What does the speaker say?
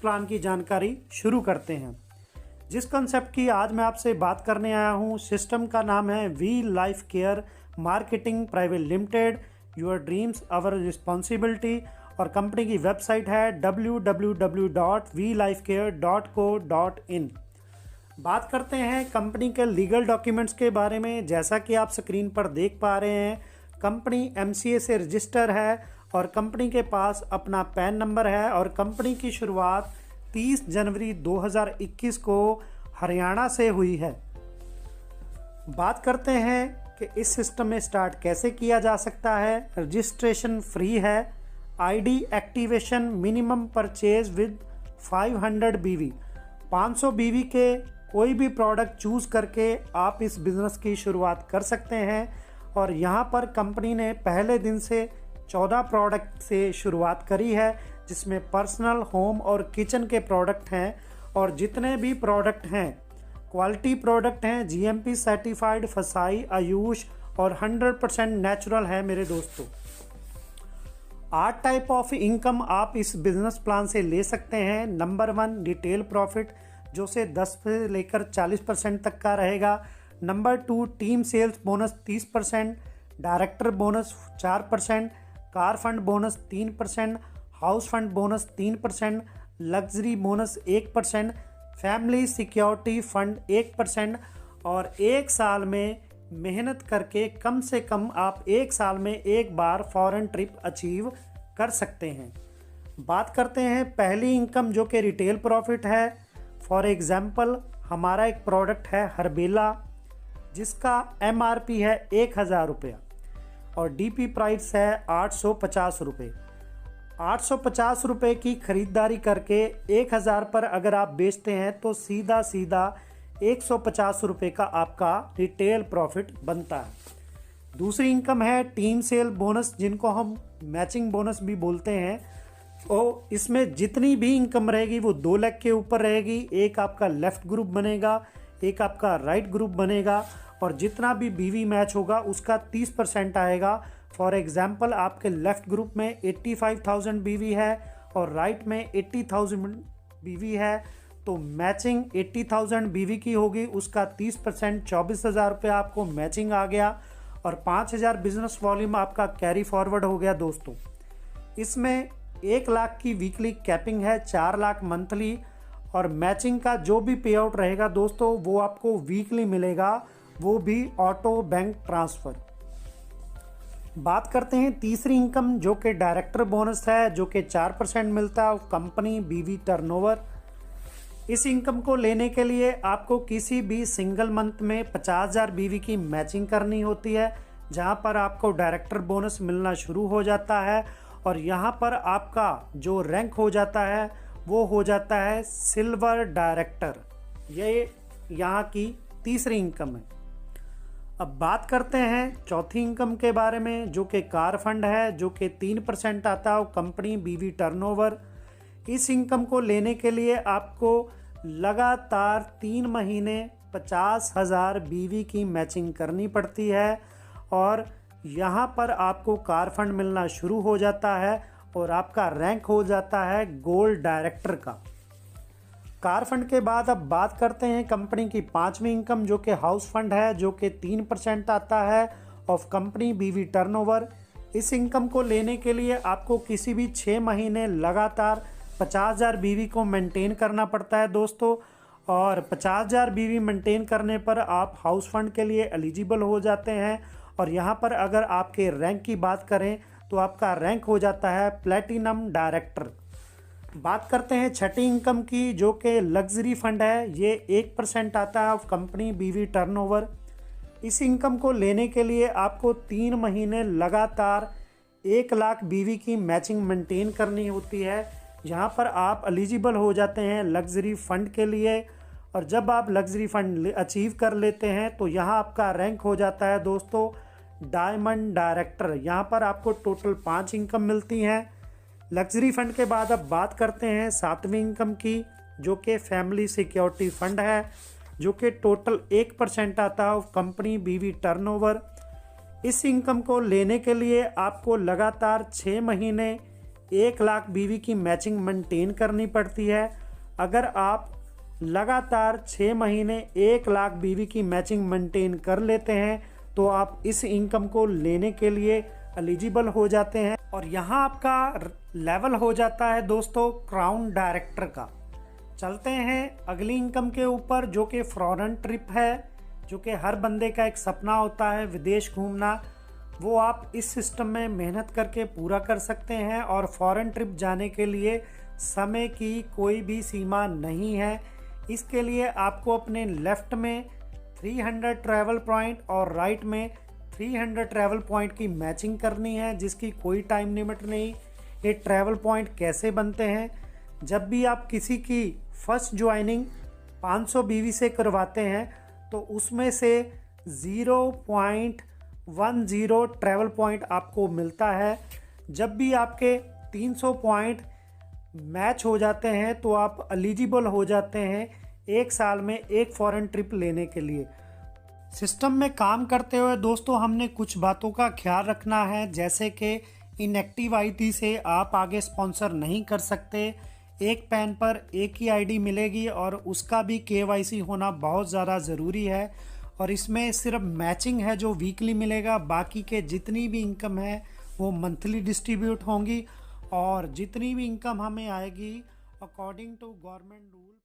Plan की जानकारी शुरू करते हैं। जिस कंसेप्ट की आज मैं आपसे बात करने आया हूँ, सिस्टम का नाम है V life care marketing private limited, your dreams our responsibility, और कंपनी की वेबसाइट है www.vlaifecare.co.in। बात करते हैं कंपनी के लीगल डॉक्यूमेंट्स के बारे में। जैसा कि आप स्क्रीन पर देख पा रहे हैं, कंपनी MCA से रजिस्टर है और कंपनी के पास अपना पैन नंबर है और कंपनी की शुरुआत 30 जनवरी 2021 को हरियाणा से हुई है। बात करते हैं कि इस सिस्टम में स्टार्ट कैसे किया जा सकता है। रजिस्ट्रेशन फ्री है। ID activation minimum purchase with 500 BV, 500 BV के कोई भी प्रोडक्ट चूज करके आप इस बिजनेस की शुरुआत कर सकते हैं। और यहाँ पर कंपनी ने पहले दिन से 14 प्रोडक्ट से शुरुआत करी है, जिसमें पर्सनल, होम और किचन के प्रोडक्ट हैं। और जितने भी प्रोडक्ट हैं क्वालिटी प्रोडक्ट हैं, GMP सर्टिफाइड, फसाई, आयुष और 100% नेचुरल है मेरे दोस्तों। 8 टाइप ऑफ इनकम आप इस बिजनेस प्लान से ले सकते हैं। नंबर 1 रिटेल प्रॉफिट, जो से 10 से लेकर 40% तक का रहेगा। Number 2 team sales bonus 30%, director bonus 4%, car fund bonus 3%, house fund bonus 3%, luxury bonus 1%, family security fund 1%। और एक साल में मेहनत करके कम से कम आप एक साल में एक बार फॉरेन ट्रिप अचीव कर सकते हैं। बात करते हैं पहली इनकम, जो कि रिटेल प्रॉफिट है। फॉर एग्जांपल, हमारा एक प्रोडक्ट है हर्बेला, जिसका MRP है 1000 रुपया और DP प्राइस है 850 रुपये। 850 रुपये की खरीदारी करके 1000 पर अगर आप बेचते हैं तो सीधा सीधा 150 रुपये का आपका रिटेल प्रॉफिट बनता है। दूसरी इनकम है टीम सेल बोनस, जिनको हम मैचिंग बोनस भी बोलते हैं। तो इसमें जितनी भी इनकम रहेगी वो 2 लाख के ऊपर रहेगी। एक आपका लेफ्ट ग्रुप बनेगा, एक आपका राइट ग्रुप बनेगा, और जितना भी BV मैच होगा उसका 30% आएगा। फॉर एग्जाम्पल, आपके लेफ्ट ग्रुप में 85,000 BV है और राइट में 80,000 BV है, तो मैचिंग 80,000 BV की होगी, उसका 30% 24,000 रुपये आपको मैचिंग आ गया और 5,000 बिजनेस वॉल्यूम आपका कैरी फॉरवर्ड हो गया दोस्तों। इसमें 1 लाख की वीकली कैपिंग है, 4 लाख मंथली, और मैचिंग का जो भी पे आउट रहेगा दोस्तों वो आपको वीकली मिलेगा, वो भी ऑटो बैंक ट्रांसफ़र। बात करते हैं तीसरी इनकम, जो कि डायरेक्टर बोनस है, जो कि 4% मिलता है कंपनी BV टर्नओवर। इस इनकम को लेने के लिए आपको किसी भी सिंगल मंथ में 50,000 BV की मैचिंग करनी होती है, जहां पर आपको डायरेक्टर बोनस मिलना शुरू हो जाता है। और यहां पर आपका जो रैंक हो जाता है वो हो जाता है सिल्वर डायरेक्टर। ये यहाँ की तीसरी इनकम है। अब बात करते हैं चौथी इनकम के बारे में, जो कि कार फंड है, जो कि 3% आता है कंपनी BV टर्नओवर। इस इनकम को लेने के लिए आपको लगातार 3 महीने 50,000 BV की मैचिंग करनी पड़ती है और यहाँ पर आपको कार फंड मिलना शुरू हो जाता है और आपका रैंक हो जाता है गोल्ड डायरेक्टर का। कार फंड के बाद अब बात करते हैं कंपनी की पांचवी इनकम, जो कि हाउस फंड है, जो कि 3% आता है ऑफ कंपनी BV टर्नओवर। इस इनकम को लेने के लिए आपको किसी भी 6 महीने लगातार 50,000 BV को मेंटेन करना पड़ता है दोस्तों। और 50,000 BV मेंटेन करने पर आप हाउस फंड के लिए एलिजिबल हो जाते हैं। और यहाँ पर अगर आपके रैंक की बात करें तो आपका रैंक हो जाता है प्लेटिनम डायरेक्टर। बात करते हैं छठी इनकम की, जो कि लग्जरी फंड है। ये 1% आता है ऑफ कंपनी BV टर्नओवर। इस इनकम को लेने के लिए आपको 3 महीने लगातार 1 लाख BV की मैचिंग मेंटेन करनी होती है, जहां पर आप एलिजिबल हो जाते हैं लग्जरी फंड के लिए। और जब आप लग्जरी फंड अचीव कर लेते हैं तो यहाँ आपका रैंक हो जाता है दोस्तों डायमंड डायरेक्टर। यहाँ पर आपको टोटल 5 इनकम मिलती हैं। लग्जरी फंड के बाद अब बात करते हैं 7वीं इनकम की, जो कि फैमिली सिक्योरिटी फंड है, जो कि टोटल 1% आता है कंपनी BV टर्नओवर। इस इनकम को लेने के लिए आपको लगातार 6 महीने 1 लाख बीवी की मैचिंग मेंटेन करनी पड़ती है। अगर आप लगातार 6 महीने 1 लाख बीवी की मैचिंग मेंटेन कर लेते हैं तो आप इस इनकम को लेने के लिए एलिजिबल हो जाते हैं और यहाँ आपका लेवल हो जाता है दोस्तों क्राउन डायरेक्टर का। चलते हैं अगली इनकम के ऊपर, जो कि फॉरेन ट्रिप है, जो कि हर बंदे का एक सपना होता है विदेश घूमना। वो आप इस सिस्टम में मेहनत करके पूरा कर सकते हैं और फॉरेन ट्रिप जाने के लिए समय की कोई भी सीमा नहीं है। इसके लिए आपको अपने लेफ्ट में 300 ट्रैवल पॉइंट और राइट में 300 ट्रैवल पॉइंट की मैचिंग करनी है, जिसकी कोई टाइम लिमिट नहीं। ये ट्रैवल पॉइंट कैसे बनते हैं? जब भी आप किसी की फर्स्ट ज्वाइनिंग 500 बीवी से करवाते हैं तो उसमें से 0.10 ट्रैवल पॉइंट आपको मिलता है। जब भी आपके 300 पॉइंट मैच हो जाते हैं तो आप एलिजिबल हो जाते हैं 1 साल में एक फॉरेन ट्रिप लेने के लिए। सिस्टम में काम करते हुए दोस्तों हमने कुछ बातों का ख्याल रखना है, जैसे कि इनएक्टिव आईडी से आप आगे स्पॉन्सर नहीं कर सकते। एक पैन पर एक ही आईडी मिलेगी और उसका भी केवाईसी होना बहुत ज़्यादा ज़रूरी है। और इसमें सिर्फ मैचिंग है जो वीकली मिलेगा, बाकी के जितनी भी इनकम है वो मंथली डिस्ट्रीब्यूट होंगी और जितनी भी इनकम हमें आएगी अकॉर्डिंग टू गवर्नमेंट रूल